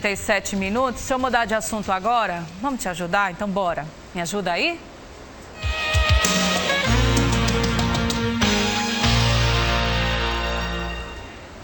37 minutos. Deixa eu mudar de assunto agora. Vamos te ajudar? Então bora. Me ajuda aí?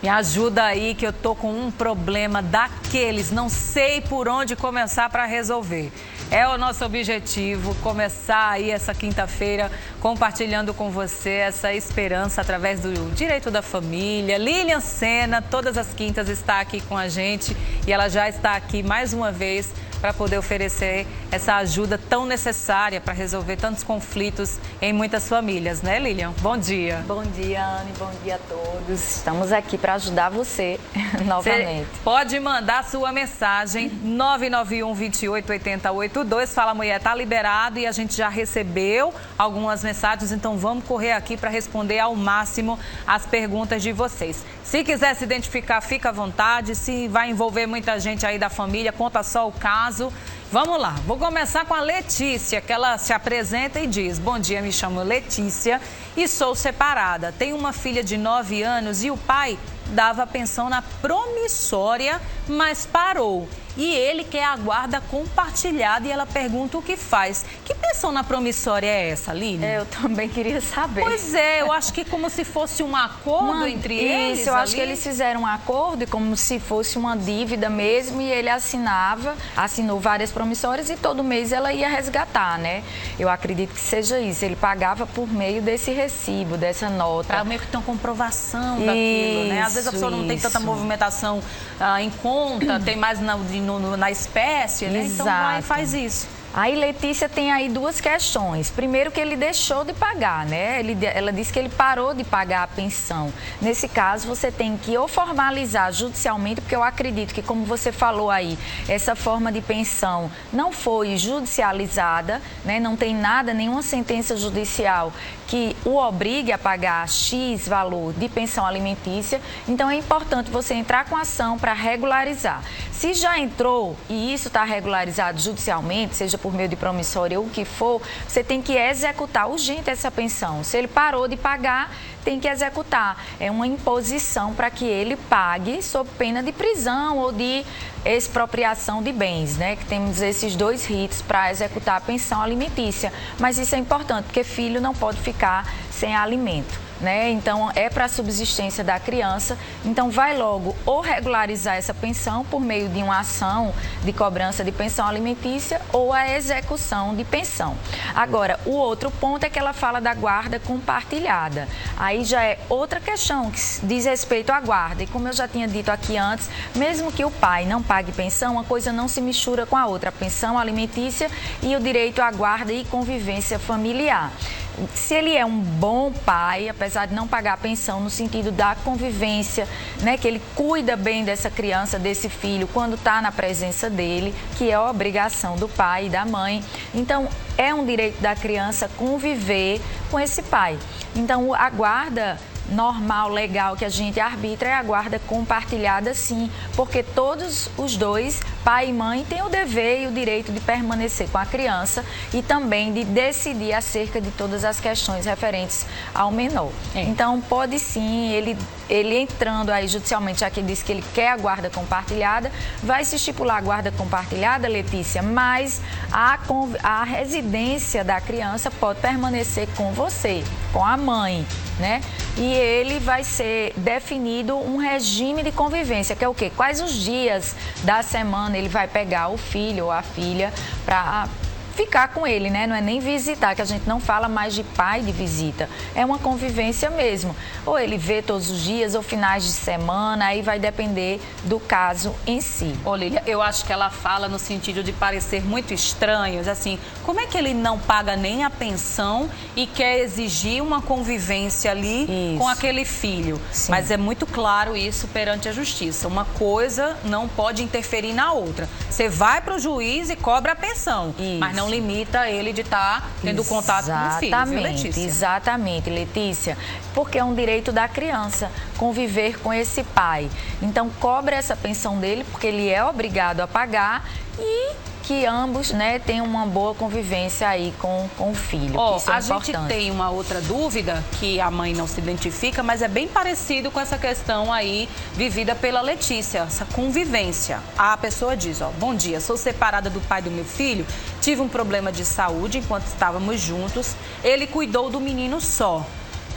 Me ajuda aí que eu tô com um problema daqueles, não sei por onde começar para resolver. É o nosso objetivo começar aí essa quinta-feira compartilhando com você essa esperança através do Direito da Família. Lilian Sena, todas as quintas, está aqui com a gente e ela já está aqui mais uma vez para poder oferecer essa ajuda tão necessária para resolver tantos conflitos em muitas famílias, né, Lilian? Bom dia. Bom dia, Anne. Bom dia a todos. Estamos aqui para ajudar você novamente. Você pode mandar sua mensagem 991 28 80 82. Fala, mulher, tá liberado e a gente já recebeu algumas mensagens, então vamos correr aqui para responder ao máximo as perguntas de vocês. Se quiser se identificar, fica à vontade. Se vai envolver muita gente aí da família, conta só o caso. Vamos lá, vou começar com a Letícia, que ela se apresenta e diz: bom dia, me chamo Letícia e sou separada. Tenho uma filha de 9 anos e o pai dava pensão na promissória, mas parou. E ele quer a guarda compartilhada e ela pergunta o que faz. Que pensão na promissória é essa, Lilian? Eu também queria saber. Pois é, eu acho que como se fosse um acordo entre eles. Isso, eu acho que eles fizeram um acordo como se fosse uma dívida mesmo e ele assinou várias promissórias e todo mês ela ia resgatar, né? Eu acredito que seja isso. Ele pagava por meio desse recibo, dessa nota. Para meio que ter uma comprovação daquilo, né? Às vezes a pessoa não tem tanta movimentação em conta, tem mais na espécie, né? Exato. Então vai e faz isso. Aí Letícia tem aí duas questões. Primeiro que ele deixou de pagar, né? Ela disse que ele parou de pagar a pensão. Nesse caso, você tem que ou formalizar judicialmente, porque eu acredito que, como você falou aí, essa forma de pensão não foi judicializada, né? Não tem nada, nenhuma sentença judicial que o obrigue a pagar X valor de pensão alimentícia. Então, é importante você entrar com ação para regularizar. Se já entrou e isso está regularizado judicialmente, seja por meio de promissória ou o que for, você tem que executar urgente essa pensão. Se ele parou de pagar, tem que executar. É uma imposição para que ele pague sob pena de prisão ou de expropriação de bens, né? Que temos esses dois ritos para executar a pensão alimentícia. Mas isso é importante, porque filho não pode ficar sem alimento, né? Então, é para a subsistência da criança. Então, vai logo ou regularizar essa pensão por meio de uma ação de cobrança de pensão alimentícia ou a execução de pensão. Agora, o outro ponto é que ela fala da guarda compartilhada. Aí já é outra questão que diz respeito à guarda. E como eu já tinha dito aqui antes, mesmo que o pai não pague pensão, uma coisa não se mistura com a outra. A pensão alimentícia e o direito à guarda e convivência familiar. Se ele é um bom pai, apesar de não pagar a pensão no sentido da convivência, né, que ele cuida bem dessa criança, desse filho, quando está na presença dele, que é a obrigação do pai e da mãe. Então, é um direito da criança conviver com esse pai. Então, a guarda normal, legal, que a gente arbitra é a guarda compartilhada, sim, porque todos os dois, pai e mãe, têm o dever e o direito de permanecer com a criança e também de decidir acerca de todas as questões referentes ao menor. Então, pode sim, ele entrando aí judicialmente, já que ele disse que ele quer a guarda compartilhada, vai se estipular a guarda compartilhada, Letícia, mas a residência da criança pode permanecer com você, com a mãe, né? E ele vai ser definido um regime de convivência, que é o quê? Quais os dias da semana ele vai pegar o filho ou a filha para ficar com ele, né? Não é nem visitar, que a gente não fala mais de pai de visita. É uma convivência mesmo. Ou ele vê todos os dias ou finais de semana, aí vai depender do caso em si. Ô, Lília, eu acho que ela fala no sentido de parecer muito estranho, assim, como é que ele não paga nem a pensão e quer exigir uma convivência ali com aquele filho? Sim. Mas é muito claro isso perante a justiça. Uma coisa não pode interferir na outra. Você vai para o juiz e cobra a pensão, mas não limita ele de estar tendo contato com o filho, viu, Letícia? Exatamente, Letícia, porque é um direito da criança conviver com esse pai. Então, cobra essa pensão dele, porque ele é obrigado a pagar e que ambos, né, tenham uma boa convivência aí com o filho. Ó, isso é a importante. gente tem uma outra dúvida que a mãe não se identifica, mas é bem parecido com essa questão aí vivida pela Letícia, essa convivência. A pessoa diz, ó, bom dia, sou separada do pai do meu filho, tive um problema de saúde enquanto estávamos juntos, ele cuidou do menino só,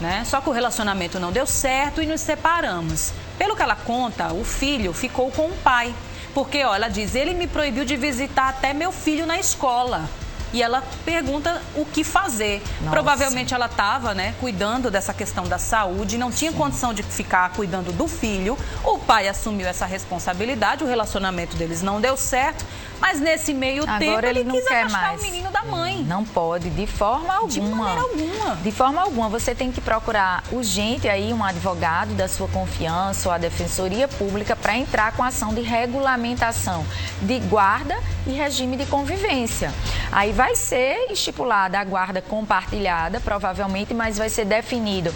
né? Só que o relacionamento não deu certo e nos separamos. Pelo que ela conta, o filho ficou com o pai. Porque, ó, ela diz, ele me proibiu de visitar até meu filho na escola. E ela pergunta o que fazer. Nossa. Provavelmente ela estava, né, cuidando dessa questão da saúde, não tinha condição de ficar cuidando do filho. O pai assumiu essa responsabilidade, o relacionamento deles não deu certo. Mas nesse meio tempo ele não quis quer afastar mais o menino da mãe. Não pode, de forma alguma. De maneira alguma. De forma alguma. Você tem que procurar urgente aí um advogado da sua confiança ou a Defensoria Pública para entrar com ação de regulamentação de guarda e regime de convivência. Aí vai ser estipulada a guarda compartilhada, provavelmente, mas vai ser definido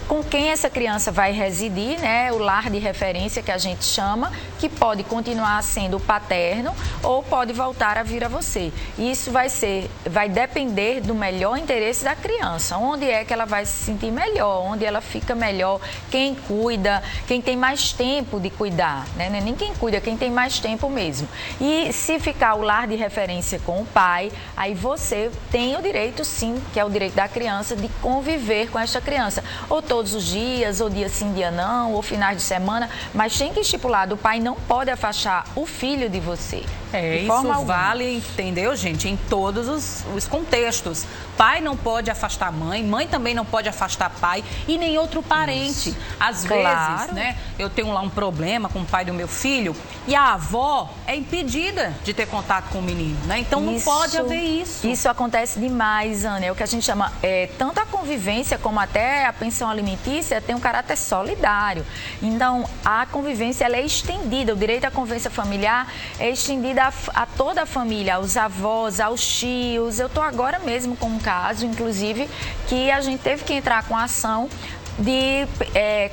com quem essa criança vai residir, né? O lar de referência que a gente chama, que pode continuar sendo o paterno ou pode voltar a vir a você. Isso vai depender do melhor interesse da criança, onde é que ela vai se sentir melhor, onde ela fica melhor, quem cuida, quem tem mais tempo de cuidar, né? Não é nem quem cuida, quem tem mais tempo mesmo. E se ficar o lar de referência com o pai, aí você tem o direito, sim, que é o direito da criança, de conviver com esta criança, ou todos os dias, ou dia sim, dia não, ou finais de semana, mas tem que estipular, o pai não pode afastar o filho de você. Isso vale, entendeu, gente, em todos os contextos. Pai não pode afastar a mãe, mãe também não pode afastar pai e nem outro parente. Isso. Às vezes, né, eu tenho lá um problema com o pai do meu filho e a avó é impedida de ter contato com o menino, né? Então não pode haver isso. Isso acontece demais, Ana. É o que a gente chama, tanto a convivência como até a pensão alimentícia tem um caráter solidário. Então, a convivência ela é estendida, o direito à convivência familiar é estendida a toda a família, aos avós, aos tios. Eu estou agora mesmo com um caso, inclusive, que a gente teve que entrar com ação de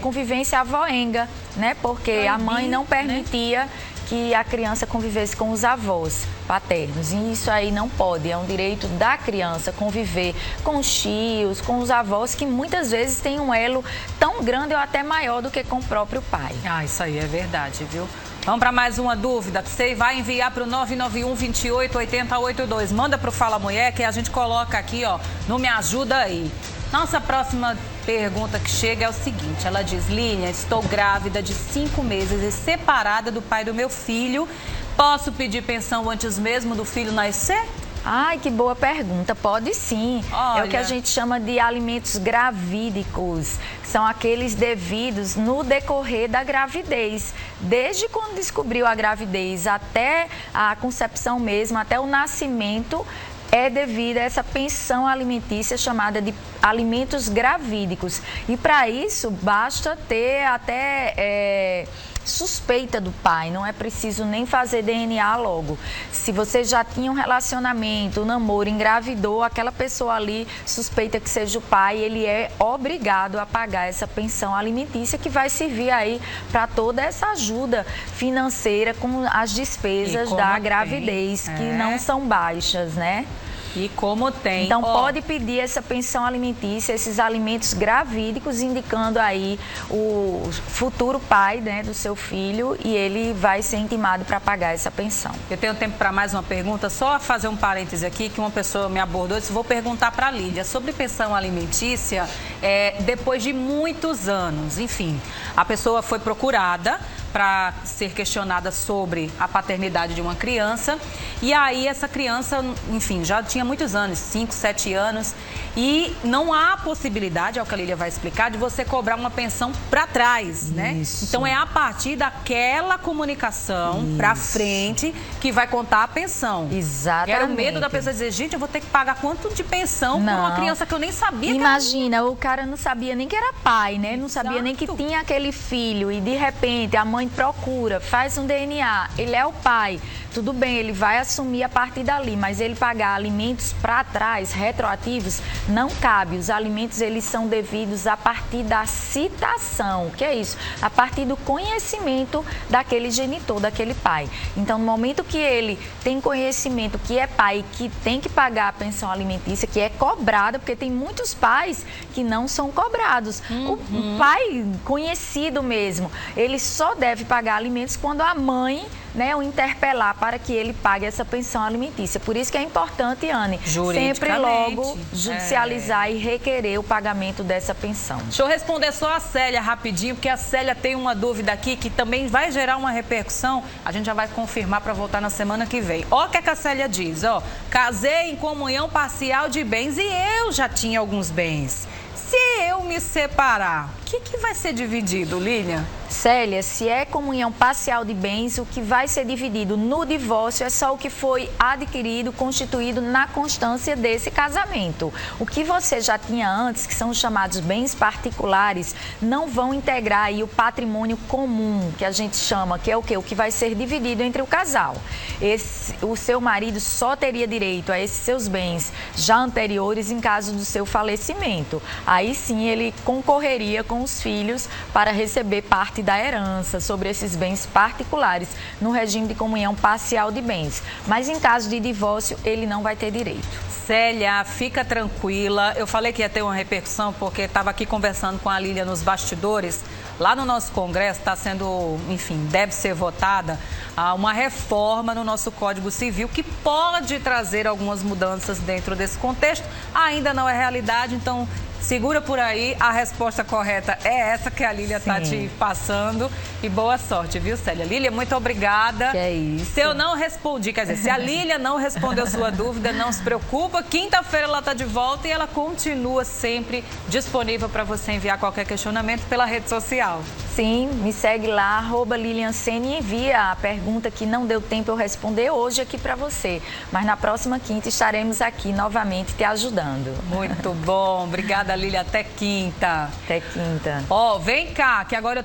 convivência avoenga, né? Porque a mãe não permitia, né, que a criança convivesse com os avós paternos. E isso aí não pode, é um direito da criança conviver com os tios, com os avós, que muitas vezes têm um elo tão grande ou até maior do que com o próprio pai. Ah, isso aí é verdade, viu? Vamos para mais uma dúvida que você vai enviar para o 991 28 80 82. Manda para o Fala Mulher que a gente coloca aqui, ó, no Me Ajuda Aí. Nossa próxima pergunta que chega é o seguinte, ela diz, Línia, estou grávida de 5 meses e separada do pai do meu filho. Posso pedir pensão antes mesmo do filho nascer? Ai, que boa pergunta. Pode sim. Olha. É o que a gente chama de alimentos gravídicos, que são aqueles devidos no decorrer da gravidez. Desde quando descobriu a gravidez até a concepção mesmo, até o nascimento, é devido a essa pensão alimentícia chamada de alimentos gravídicos. E para isso, basta ter até suspeita do pai, não é preciso nem fazer DNA logo. Se você já tinha um relacionamento, um namoro, engravidou, aquela pessoa ali suspeita que seja o pai, ele é obrigado a pagar essa pensão alimentícia que vai servir aí para toda essa ajuda financeira com as despesas da gravidez, que não são baixas, né? E como tem. Então, pode pedir essa pensão alimentícia, esses alimentos gravídicos, indicando aí o futuro pai, né, do seu filho, e ele vai ser intimado para pagar essa pensão. Eu tenho tempo para mais uma pergunta, só fazer um parêntese aqui, que uma pessoa me abordou e disse, vou perguntar para a Lídia sobre pensão alimentícia depois de muitos anos. Enfim, a pessoa foi procurada para ser questionada sobre a paternidade de uma criança. E aí essa criança, enfim, já tinha muitos anos, 5, 7 anos, e não há possibilidade, é o que a Lília vai explicar, de você cobrar uma pensão para trás, né? Isso. Então é a partir daquela comunicação para frente que vai contar a pensão. Exatamente. Era o medo da pessoa dizer, gente, eu vou ter que pagar quanto de pensão por uma criança que eu nem sabia. Imagina, o cara não sabia nem que era pai, né? Não sabia nem que tinha aquele filho e de repente a mãe mãe procura, faz um DNA, ele é o pai, tudo bem, ele vai assumir a partir dali, mas ele pagar alimentos para trás, retroativos, não cabe. Os alimentos, eles são devidos a partir da citação. O que é isso? A partir do conhecimento daquele genitor, daquele pai. Então, no momento que ele tem conhecimento que é pai, que tem que pagar a pensão alimentícia, que é cobrada, porque tem muitos pais que não são cobrados. O pai conhecido mesmo, ele só deve pagar alimentos quando a mãe, né, o interpelar para que ele pague essa pensão alimentícia. Por isso que é importante, Anne, sempre logo judicializar e requerer o pagamento dessa pensão. Deixa eu responder só a Célia rapidinho, porque a Célia tem uma dúvida aqui que também vai gerar uma repercussão. A gente já vai confirmar para voltar na semana que vem. Ó o que a Célia diz, ó. Casei em comunhão parcial de bens e eu já tinha alguns bens. Se eu me separar, o que vai ser dividido, Lilian? Célia, se é comunhão parcial de bens, o que vai ser dividido no divórcio é só o que foi adquirido, constituído na constância desse casamento. O que você já tinha antes, que são os chamados bens particulares, não vão integrar aí o patrimônio comum, que a gente chama, que é o quê? O que vai ser dividido entre o casal. O seu marido só teria direito a esses seus bens já anteriores em caso do seu falecimento. Aí sim ele concorreria com os filhos para receber parte da herança sobre esses bens particulares no regime de comunhão parcial de bens. Mas em caso de divórcio, ele não vai ter direito. Célia, fica tranquila. Eu falei que ia ter uma repercussão porque estava aqui conversando com a Lilian nos bastidores. Lá no nosso Congresso está sendo, enfim, deve ser votada uma reforma no nosso Código Civil que pode trazer algumas mudanças dentro desse contexto. Ainda não é realidade, então segura por aí. A resposta correta é essa que a Lília está te passando. E boa sorte, viu, Célia? Lília, muito obrigada. Que é isso. Se eu não respondi, quer dizer, se a Lília não respondeu sua dúvida, não se preocupa. Quinta-feira ela está de volta e ela continua sempre disponível para você enviar qualquer questionamento pela rede social. Sim, me segue lá, @LilianCene, e envia a pergunta que não deu tempo eu responder hoje aqui para você. Mas na próxima quinta estaremos aqui novamente te ajudando. Muito bom. Obrigada, Lília. Até quinta. Até quinta. Ó, vem cá, que agora eu